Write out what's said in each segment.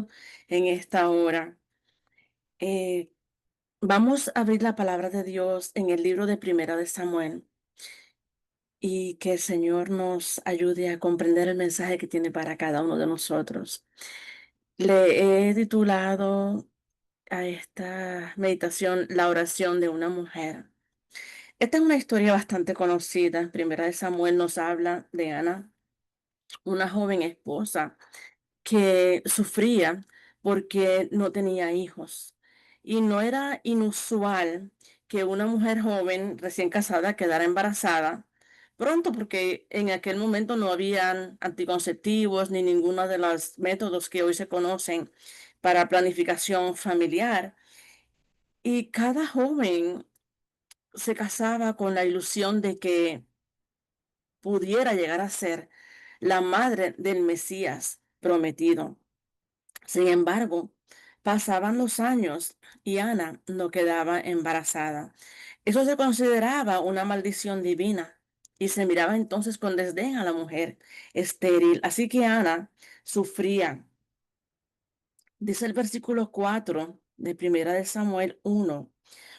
Cristo en esta hora. Eh, Vamos a abrir la palabra de Dios en el libro de Primera de Samuel y que el Señor nos ayude a comprender el mensaje que tiene para cada uno de nosotros. Le he titulado a esta meditación La oración de una mujer. Esta es una historia bastante conocida. Primera de Samuel nos habla de Ana, una joven esposa que sufría porque no tenía hijos. Y no era inusual que una mujer joven recién casada quedara embarazada pronto, porque en aquel momento no habían anticonceptivos ni ninguno de los métodos que hoy se conocen para planificación familiar. Y cada joven se casaba con la ilusión de que pudiera llegar a ser la madre del Mesías prometido. Sin embargo, pasaban los años y Ana no quedaba embarazada. Eso se consideraba una maldición divina y se miraba entonces con desdén a la mujer estéril. Así que Ana sufría. Dice el versículo 4 de Primera de Samuel 1.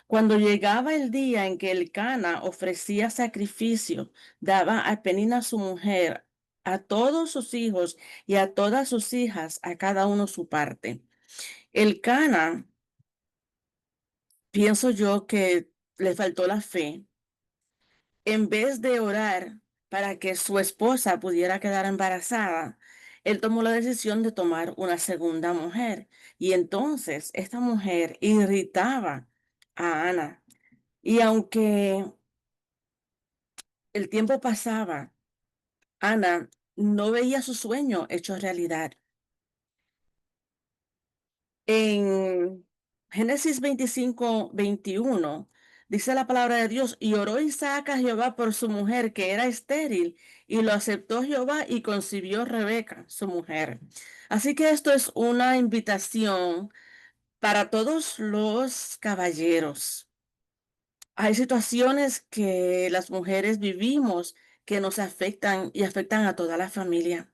Cuando llegaba el día en que el Cana ofrecía sacrificio, daba a Penina su mujer, a todos sus hijos y a todas sus hijas, a cada uno su parte. El Cana, pienso yo que le faltó la fe. En vez de orar para que su esposa pudiera quedar embarazada, él tomó la decisión de tomar una segunda mujer. Y entonces esta mujer irritaba a Ana. Y aunque el tiempo pasaba, Ana no veía su sueño hecho realidad. En Génesis 25:21 dice la palabra de Dios, y oró Isaac a Jehová por su mujer que era estéril, y lo aceptó Jehová y concibió Rebeca, su mujer. Así que esto es una invitación para todos los caballeros. Hay situaciones que las mujeres vivimos que nos afectan y afectan a toda la familia.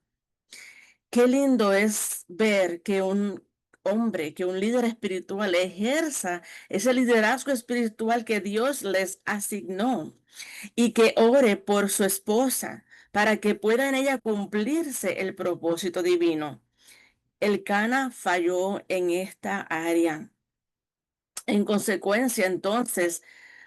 Qué lindo es ver que un hombre, que un líder espiritual ejerza ese liderazgo espiritual que Dios les asignó y que ore por su esposa para que pueda en ella cumplirse el propósito divino. El Cana falló en esta área. En consecuencia, entonces,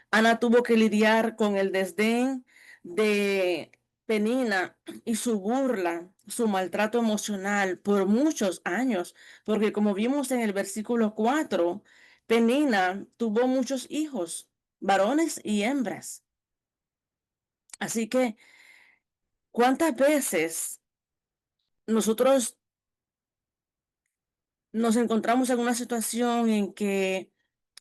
Ana tuvo que lidiar con el desdén de Penina y su burla, su maltrato emocional por muchos años, porque como vimos en el versículo 4, Penina tuvo muchos hijos, varones y hembras. Así que, ¿cuántas veces nosotros nos encontramos en una situación en que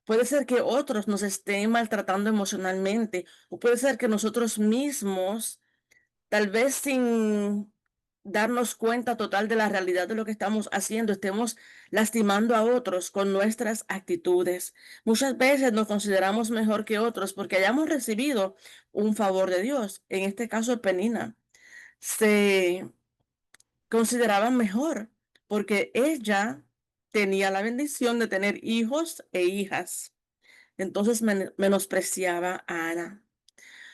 puede ser que otros nos estén maltratando emocionalmente o puede ser que nosotros mismos, tal vez sin darnos cuenta total de la realidad de lo que estamos haciendo, estemos lastimando a otros con nuestras actitudes? Muchas veces nos consideramos mejor que otros porque hayamos recibido un favor de Dios. En este caso, Penina se consideraban mejor porque ella tenía la bendición de tener hijos e hijas. Entonces menospreciaba a Ana.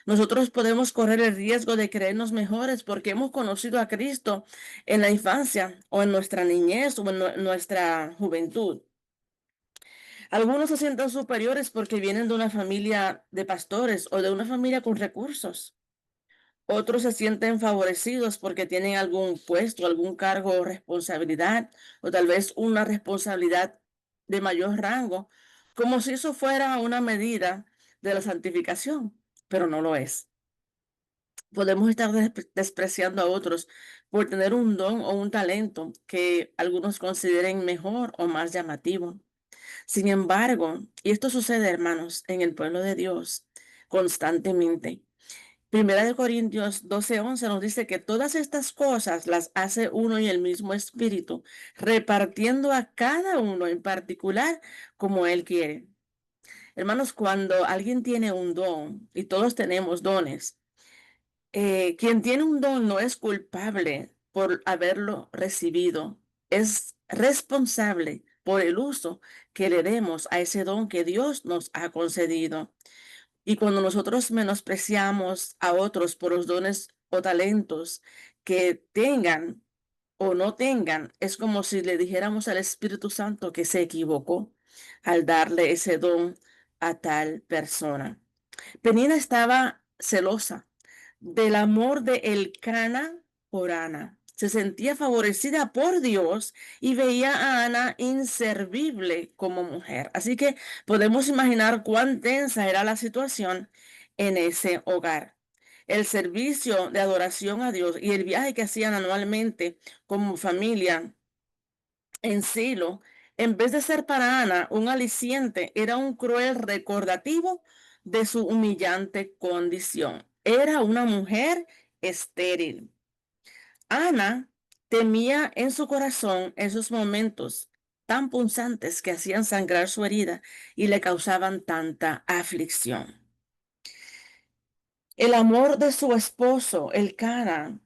Nosotros podemos correr el riesgo de creernos mejores porque hemos conocido a Cristo en la infancia o en nuestra niñez o en nuestra juventud. Algunos se sienten superiores porque vienen de una familia de pastores o de una familia con recursos. Otros se sienten favorecidos porque tienen algún puesto, algún cargo o responsabilidad, o tal vez una responsabilidad de mayor rango, como si eso fuera una medida de la santificación, pero no lo es. Podemos estar despreciando a otros por tener un don o un talento que algunos consideren mejor o más llamativo. Sin embargo, y esto sucede, hermanos, en el pueblo de Dios constantemente. Primera de Corintios 12:11 nos dice que todas estas cosas las hace uno y el mismo Espíritu, repartiendo a cada uno en particular como Él quiere. Hermanos, cuando alguien tiene un don, y todos tenemos dones, quien tiene un don no es culpable por haberlo recibido. Es responsable por el uso que le demos a ese don que Dios nos ha concedido. Y cuando nosotros menospreciamos a otros por los dones o talentos que tengan o no tengan, es como si le dijéramos al Espíritu Santo que se equivocó al darle ese don a tal persona. Penina estaba celosa del amor de Elcana por Ana. Se sentía favorecida por Dios y veía a Ana inservible como mujer. Así que podemos imaginar cuán tensa era la situación en ese hogar. El servicio de adoración a Dios y el viaje que hacían anualmente como familia en Silo, en vez de ser para Ana un aliciente, era un cruel recordativo de su humillante condición. Era una mujer estéril. Ana temía en su corazón esos momentos tan punzantes que hacían sangrar su herida y le causaban tanta aflicción. El amor de su esposo, el Cana,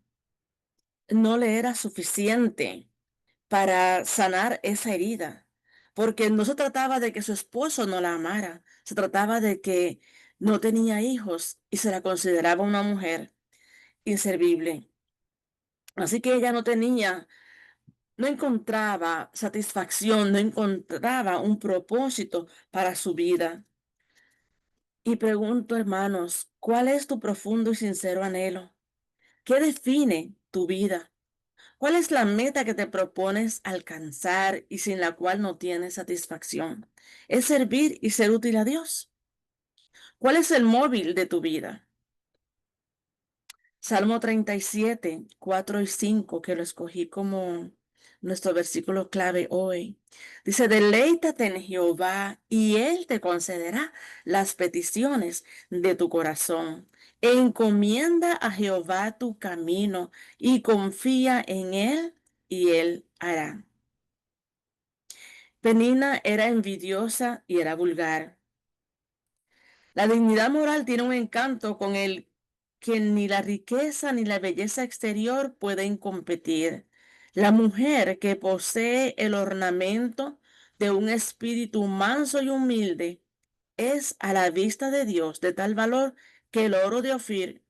no le era suficiente para sanar esa herida, porque no se trataba de que su esposo no la amara, se trataba de que no tenía hijos y se la consideraba una mujer inservible. Así que ella no encontraba satisfacción, no encontraba un propósito para su vida. Y pregunto, hermanos, ¿cuál es tu profundo y sincero anhelo? ¿Qué define tu vida? ¿Cuál es la meta que te propones alcanzar y sin la cual no tienes satisfacción? ¿Es servir y ser útil a Dios? ¿Cuál es el móvil de tu vida? Salmo 37, 4 y 5, que lo escogí como nuestro versículo clave hoy. Dice, deleítate en Jehová y Él te concederá las peticiones de tu corazón. Encomienda a Jehová tu camino y confía en Él y Él hará. Penina era envidiosa y era vulgar. La dignidad moral tiene un encanto con el que ni la riqueza ni la belleza exterior pueden competir. La mujer que posee el ornamento de un espíritu manso y humilde es a la vista de Dios de tal valor que el oro de Ofir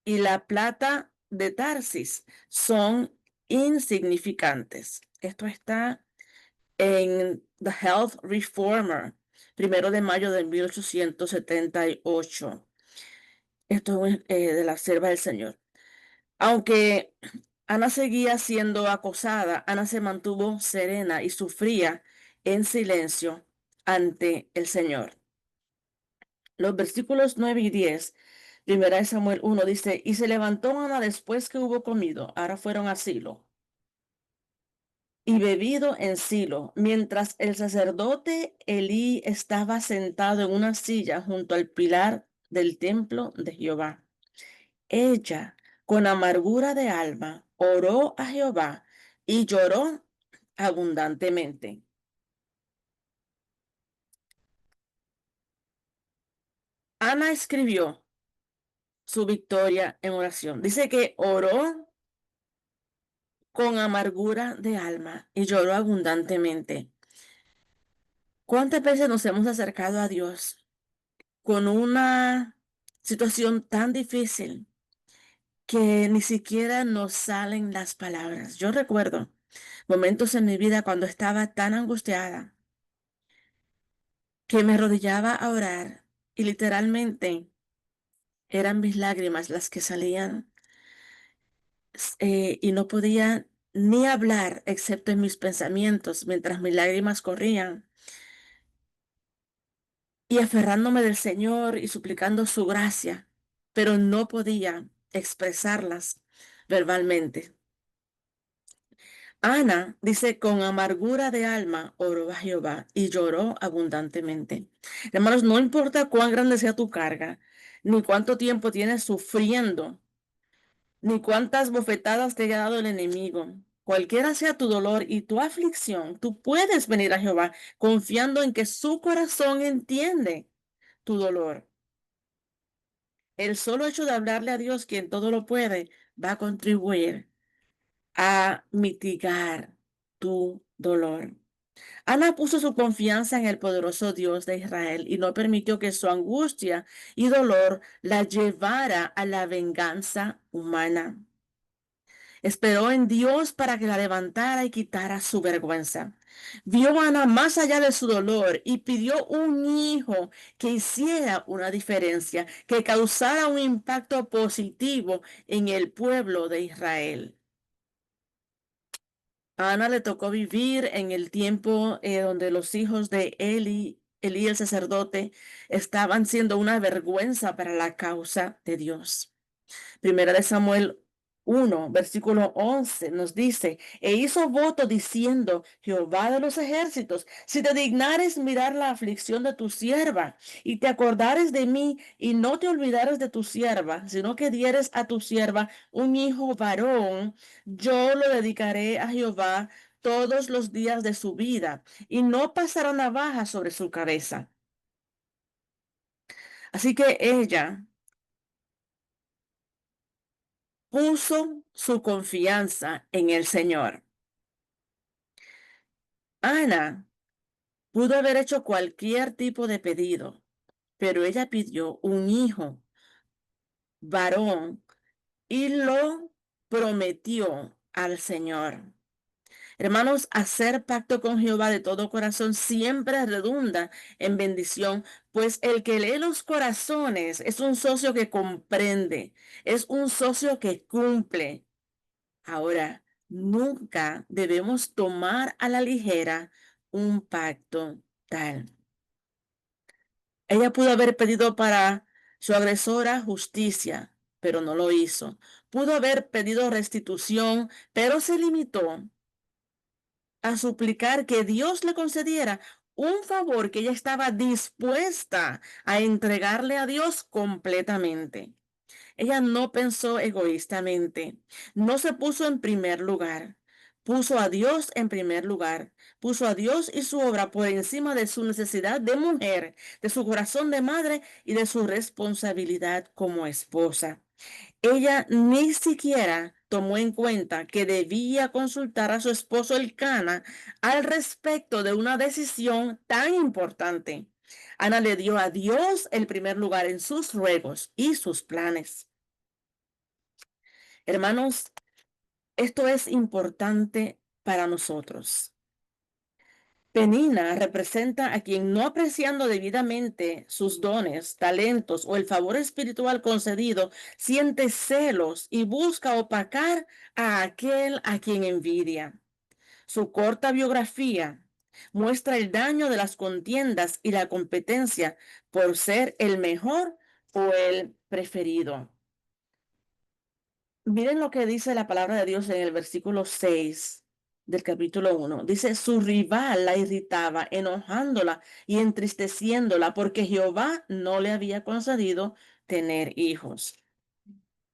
y la plata de Tarsis son insignificantes. Esto está en The Health Reformer, 1 de mayo de 1878. Esto es de la Sierva del Señor. Aunque Ana seguía siendo acosada, Ana se mantuvo serena y sufría en silencio ante el Señor. Los versículos 9 y 10, primera de Samuel 1 dice, y se levantó Ana después que hubo comido, ahora fueron a Silo y bebido en Silo, mientras el sacerdote Elí estaba sentado en una silla junto al pilar del templo de Jehová. Ella, con amargura de alma, oró a Jehová y lloró abundantemente. Ana escribió su victoria en oración. Dice que oró con amargura de alma y lloró abundantemente. ¿Cuántas veces nos hemos acercado a Dios con una situación tan difícil que ni siquiera nos salen las palabras? Yo recuerdo momentos en mi vida cuando estaba tan angustiada que me arrodillaba a orar y literalmente eran mis lágrimas las que salían, y no podía ni hablar excepto en mis pensamientos mientras mis lágrimas corrían y aferrándome del Señor y suplicando su gracia, pero no podía expresarlas verbalmente. Ana dice, con amargura de alma oró a Jehová y lloró abundantemente. Hermanos, no importa cuán grande sea tu carga, ni cuánto tiempo tienes sufriendo, ni cuántas bofetadas te ha dado el enemigo. Cualquiera sea tu dolor y tu aflicción, tú puedes venir a Jehová confiando en que su corazón entiende tu dolor. El solo hecho de hablarle a Dios, quien todo lo puede, va a contribuir a mitigar tu dolor. Ana puso su confianza en el poderoso Dios de Israel y no permitió que su angustia y dolor la llevara a la venganza humana. Esperó en Dios para que la levantara y quitara su vergüenza. Vio a Ana más allá de su dolor y pidió un hijo que hiciera una diferencia, que causara un impacto positivo en el pueblo de Israel. A Ana le tocó vivir en el tiempo donde los hijos de Elí el sacerdote, estaban siendo una vergüenza para la causa de Dios. Primera de Samuel 1, versículo 11 nos dice, e hizo voto diciendo, Jehová de los ejércitos, si te dignares mirar la aflicción de tu sierva y te acordares de mí y no te olvidares de tu sierva, sino que dieres a tu sierva un hijo varón, yo lo dedicaré a Jehová todos los días de su vida y no pasará navaja sobre su cabeza. Así que ella puso su confianza en el Señor. Ana pudo haber hecho cualquier tipo de pedido, pero ella pidió un hijo varón y lo prometió al Señor. Hermanos, hacer pacto con Jehová de todo corazón siempre redunda en bendición, pues el que lee los corazones es un socio que comprende, es un socio que cumple. Ahora, nunca debemos tomar a la ligera un pacto tal. Ella pudo haber pedido para su agresora justicia, pero no lo hizo. Pudo haber pedido restitución, pero se limitó a suplicar que Dios le concediera un favor que ella estaba dispuesta a entregarle a Dios completamente. Ella no pensó egoístamente, no se puso en primer lugar, puso a Dios en primer lugar, puso a Dios y su obra por encima de su necesidad de mujer, de su corazón de madre y de su responsabilidad como esposa. Ella ni siquiera tomó en cuenta que debía consultar a su esposo Elcana al respecto de una decisión tan importante. Ana le dio a Dios el primer lugar en sus ruegos y sus planes. Hermanos, esto es importante para nosotros. Penina representa a quien no apreciando debidamente sus dones, talentos o el favor espiritual concedido, siente celos y busca opacar a aquel a quien envidia. Su corta biografía muestra el daño de las contiendas y la competencia por ser el mejor o el preferido. Miren lo que dice la palabra de Dios en el versículo 6 del capítulo 1. Dice, su rival la irritaba, enojándola y entristeciéndola porque Jehová no le había concedido tener hijos.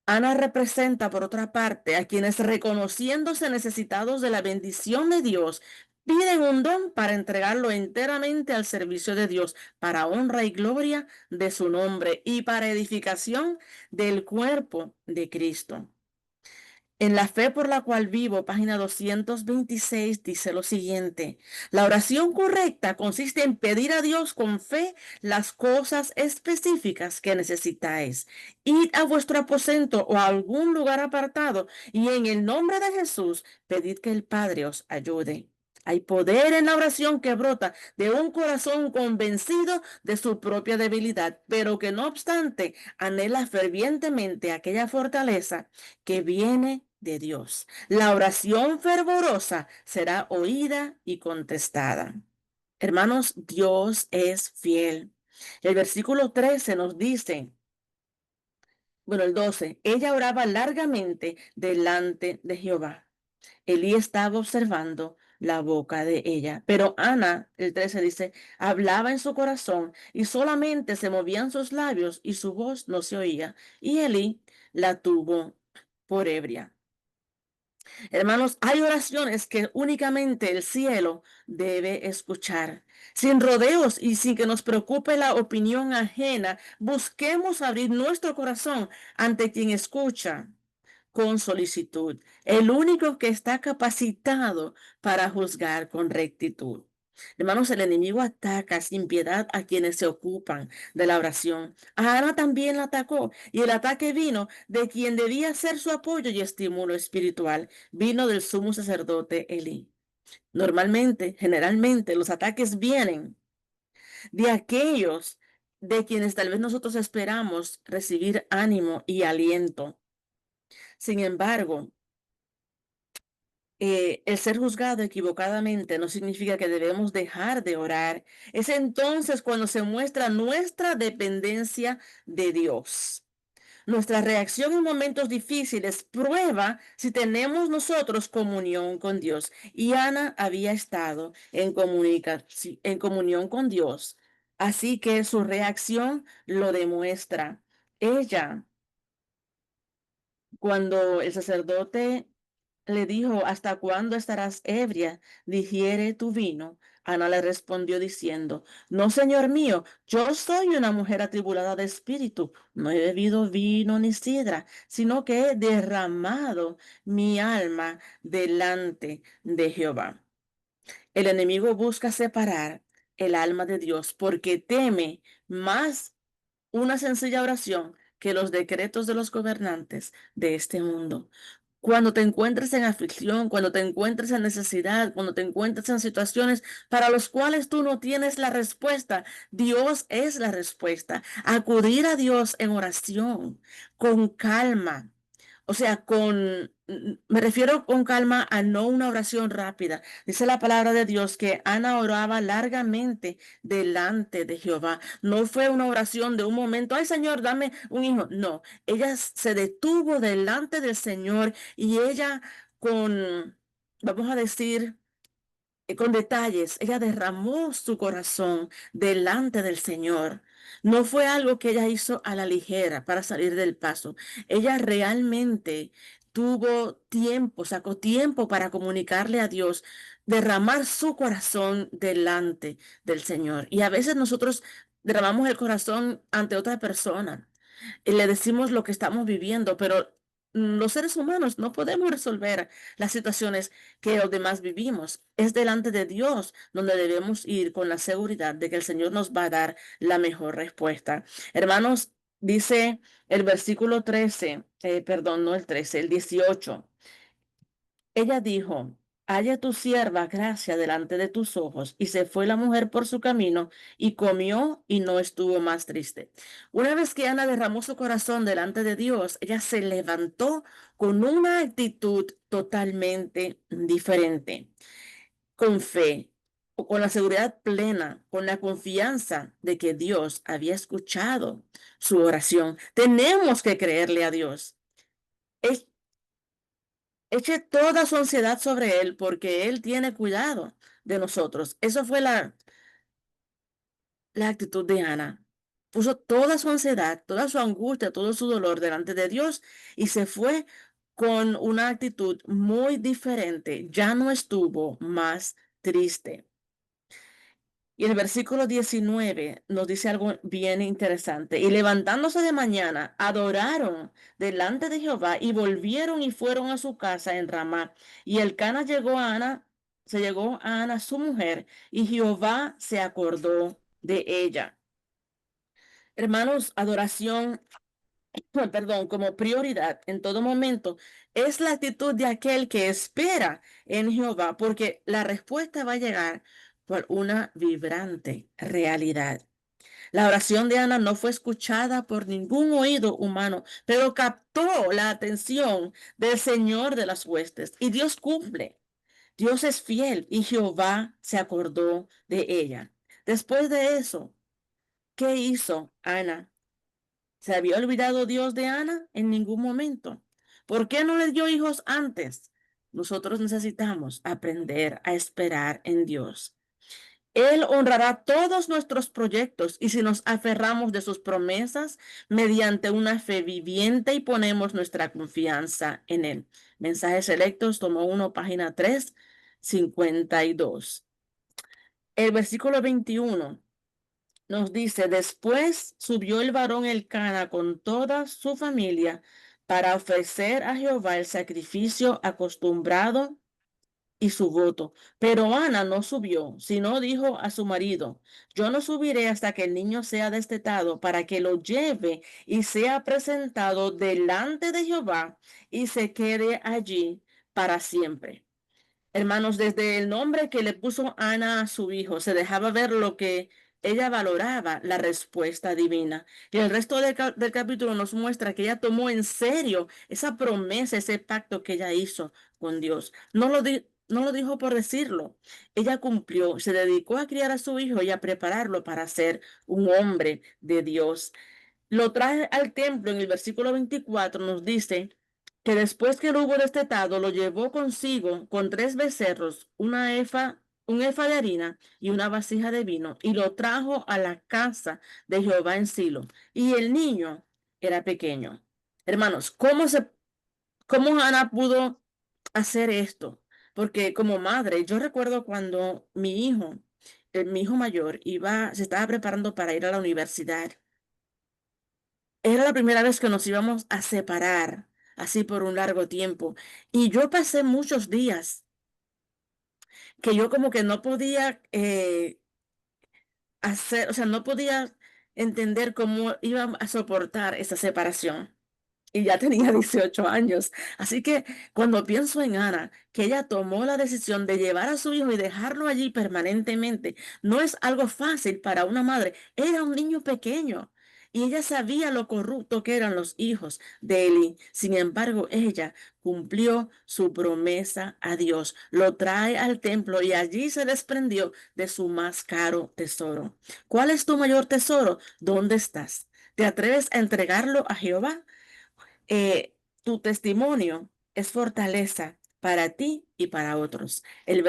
Ana representa, por otra parte, a quienes reconociéndose necesitados de la bendición de Dios, piden un don para entregarlo enteramente al servicio de Dios, para honra y gloria de su nombre y para edificación del cuerpo de Cristo. En la fe por la cual vivo, página 226, dice lo siguiente: la oración correcta consiste en pedir a Dios con fe las cosas específicas que necesitáis. Id a vuestro aposento o a algún lugar apartado y en el nombre de Jesús pedid que el Padre os ayude. Hay poder en la oración que brota de un corazón convencido de su propia debilidad, pero que no obstante anhela fervientemente aquella fortaleza que viene de Dios. La oración fervorosa será oída y contestada. Hermanos, Dios es fiel. El versículo 13 nos dice, bueno, el 12, ella oraba largamente delante de Jehová. Elí estaba observando la boca de ella, pero Ana, el 13 dice, hablaba en su corazón y solamente se movían sus labios y su voz no se oía. Y Elí la tuvo por ebria. Hermanos, hay oraciones que únicamente el cielo debe escuchar. Sin rodeos y sin que nos preocupe la opinión ajena, busquemos abrir nuestro corazón ante quien escucha con solicitud, el único que está capacitado para juzgar con rectitud. Hermanos, el enemigo ataca sin piedad a quienes se ocupan de la oración. A Ana también la atacó y el ataque vino de quien debía ser su apoyo y estímulo espiritual. Vino del sumo sacerdote Elí. Normalmente, generalmente, los ataques vienen de aquellos de quienes tal vez nosotros esperamos recibir ánimo y aliento. Sin embargo, el ser juzgado equivocadamente no significa que debemos dejar de orar. Es entonces cuando se muestra nuestra dependencia de Dios. Nuestra reacción en momentos difíciles prueba si tenemos nosotros comunión con Dios. Y Ana había estado en comunión con Dios. Así que su reacción lo demuestra. Ella, cuando el sacerdote le dijo, ¿hasta cuándo estarás ebria? Digiere tu vino. Ana le respondió diciendo, no, señor mío, yo soy una mujer atribulada de espíritu. No he bebido vino ni sidra, sino que he derramado mi alma delante de Jehová. El enemigo busca separar el alma de Dios porque teme más una sencilla oración que los decretos de los gobernantes de este mundo. Cuando te encuentres en aflicción, cuando te encuentres en necesidad, cuando te encuentres en situaciones para las cuales tú no tienes la respuesta, Dios es la respuesta. Acudir a Dios en oración, con calma. O sea, me refiero con calma a no una oración rápida. Dice la palabra de Dios que Ana oraba largamente delante de Jehová. No fue una oración de un momento, ay Señor, dame un hijo. No, ella se detuvo delante del Señor y ella con, vamos a decir, con detalles, ella derramó su corazón delante del Señor. No fue algo que ella hizo a la ligera para salir del paso. Ella realmente tuvo tiempo, sacó tiempo para comunicarle a Dios, derramar su corazón delante del Señor. Y a veces nosotros derramamos el corazón ante otra persona y le decimos lo que estamos viviendo, pero los seres humanos no podemos resolver las situaciones que los demás vivimos. Es delante de Dios donde debemos ir con la seguridad de que el Señor nos va a dar la mejor respuesta. Hermanos, dice el versículo 13, perdón, no el 13, el 18. Ella dijo, haya tu sierva gracia delante de tus ojos. Y se fue la mujer por su camino y comió y no estuvo más triste. Una vez que Ana derramó su corazón delante de Dios, ella se levantó con una actitud totalmente diferente, con fe, o con la seguridad plena, con la confianza de que Dios había escuchado su oración. Tenemos que creerle a Dios. Eche toda su ansiedad sobre Él porque Él tiene cuidado de nosotros. Eso fue la actitud de Ana. Puso toda su ansiedad, toda su angustia, todo su dolor delante de Dios y se fue con una actitud muy diferente. Ya no estuvo más triste. Y el versículo 19 nos dice algo bien interesante. Y levantándose de mañana, adoraron delante de Jehová y volvieron y fueron a su casa en Ramá. Y el Cana se llegó a Ana, su mujer, y Jehová se acordó de ella. Hermanos, adoración, perdón, como prioridad en todo momento es la actitud de aquel que espera en Jehová, porque la respuesta va a llegar por una vibrante realidad. La oración de Ana no fue escuchada por ningún oído humano, pero captó la atención del Señor de las huestes. Y Dios cumple. Dios es fiel y Jehová se acordó de ella. Después de eso, ¿qué hizo Ana? ¿Se había olvidado Dios de Ana? En ningún momento. ¿Por qué no le dio hijos antes? Nosotros necesitamos aprender a esperar en Dios. Él honrará todos nuestros proyectos y si nos aferramos de sus promesas mediante una fe viviente y ponemos nuestra confianza en Él. Mensajes selectos, tomo 1, página 352. El versículo 21 nos dice, después subió el varón Elcana con toda su familia para ofrecer a Jehová el sacrificio acostumbrado y su voto. Pero Ana no subió, sino dijo a su marido, yo no subiré hasta que el niño sea destetado para que lo lleve y sea presentado delante de Jehová y se quede allí para siempre. Hermanos, desde el nombre que le puso Ana a su hijo, se dejaba ver lo que ella valoraba, la respuesta divina. Y el resto del capítulo nos muestra que ella tomó en serio esa promesa, ese pacto que ella hizo con Dios. No lo dijo por decirlo. Ella cumplió, se dedicó a criar a su hijo y a prepararlo para ser un hombre de Dios. Lo trae al templo en el versículo 24, nos dice que después que lo hubo destetado, lo llevó consigo con 3 becerros, un efa de harina y una vasija de vino, y lo trajo a la casa de Jehová en Silo. Y el niño era pequeño. Hermanos, cómo Ana pudo hacer esto? Porque como madre, yo recuerdo cuando mi hijo mayor, se estaba preparando para ir a la universidad. Era la primera vez que nos íbamos a separar así por un largo tiempo. Y yo pasé muchos días que yo como que no podía hacer, o sea, no podía entender cómo iba a soportar esa separación. Y ya tenía 18 años. Así que cuando pienso en Ana, que ella tomó la decisión de llevar a su hijo y dejarlo allí permanentemente, no es algo fácil para una madre. Era un niño pequeño y ella sabía lo corrupto que eran los hijos de Eli. Sin embargo, ella cumplió su promesa a Dios, lo trae al templo y allí se desprendió de su más caro tesoro. ¿Cuál es tu mayor tesoro? ¿Dónde estás? ¿Te atreves a entregarlo a Jehová? eh, Tu testimonio es fortaleza para ti y para otros. El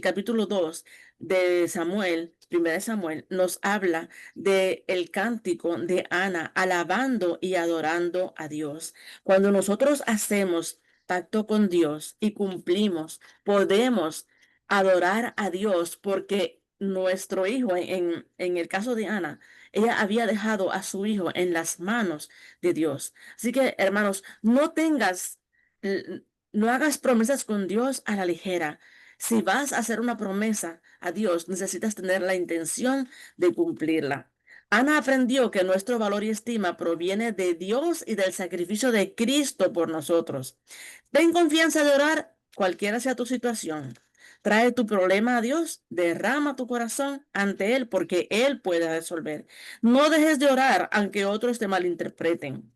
capítulo 2 de Samuel, primera de Samuel, nos habla de el cántico de Ana alabando y adorando a Dios. Cuando nosotros hacemos pacto con Dios y cumplimos, podemos adorar a Dios porque nuestro hijo, en el caso de Ana, ella había dejado a su hijo en las manos de Dios. Así que, hermanos, l- no hagas promesas con Dios a la ligera. Si vas a hacer una promesa a Dios, necesitas tener la intención de cumplirla. Ana aprendió que nuestro valor y estima proviene de Dios y del sacrificio de Cristo por nosotros. Ten confianza de orar, cualquiera sea tu situación. Trae tu problema a Dios, derrama tu corazón ante Él porque Él puede resolver. No dejes de orar aunque otros te malinterpreten.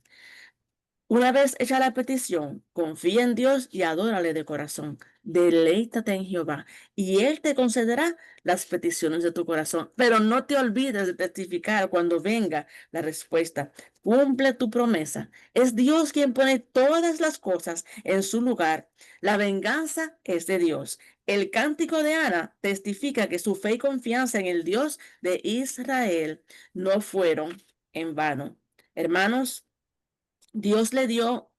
Una vez hecha la petición, confía en Dios y adórale de corazón. Deleítate en Jehová y Él te concederá las peticiones de tu corazón. Pero no te olvides de testificar cuando venga la respuesta. Cumple tu promesa. Es Dios quien pone todas las cosas en su lugar. La venganza es de Dios. El cántico de Ana testifica que su fe y confianza en el Dios de Israel no fueron en vano. Hermanos, Dios le dio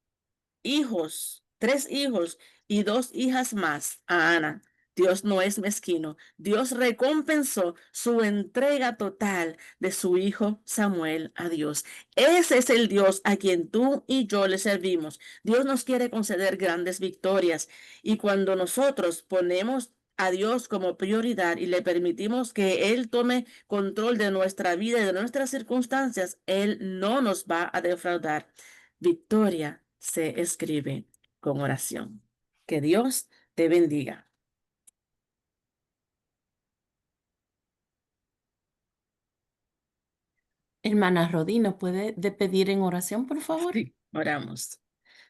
hijos, 3 hijos y 2 hijas más a Ana. Dios no es mezquino. Dios recompensó su entrega total de su hijo Samuel a Dios. Ese es el Dios a quien tú y yo le servimos. Dios nos quiere conceder grandes victorias y cuando nosotros ponemos a Dios como prioridad y le permitimos que Él tome control de nuestra vida y de nuestras circunstancias, Él no nos va a defraudar. Victoria se escribe con oración. Que Dios te bendiga. Hermana Rodi, ¿nos puede pedir en oración, por favor? Sí, oramos.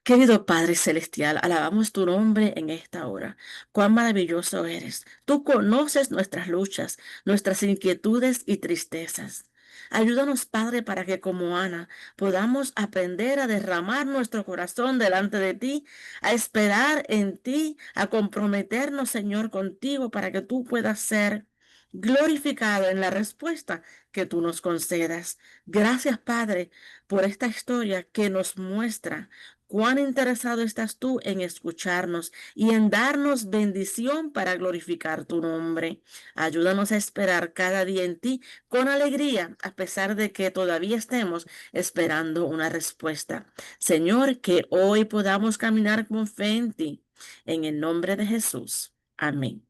Querido Padre Celestial, alabamos tu nombre en esta hora. Cuán maravilloso eres. Tú conoces nuestras luchas, nuestras inquietudes y tristezas. Ayúdanos, Padre, para que como Ana podamos aprender a derramar nuestro corazón delante de ti, a esperar en ti, a comprometernos, Señor, contigo para que tú puedas ser glorificado en la respuesta que tú nos concedas. Gracias, Padre, por esta historia que nos muestra cuán interesado estás tú en escucharnos y en darnos bendición para glorificar tu nombre. Ayúdanos a esperar cada día en ti con alegría, a pesar de que todavía estemos esperando una respuesta. Señor, que hoy podamos caminar con fe en ti. En el nombre de Jesús. Amén.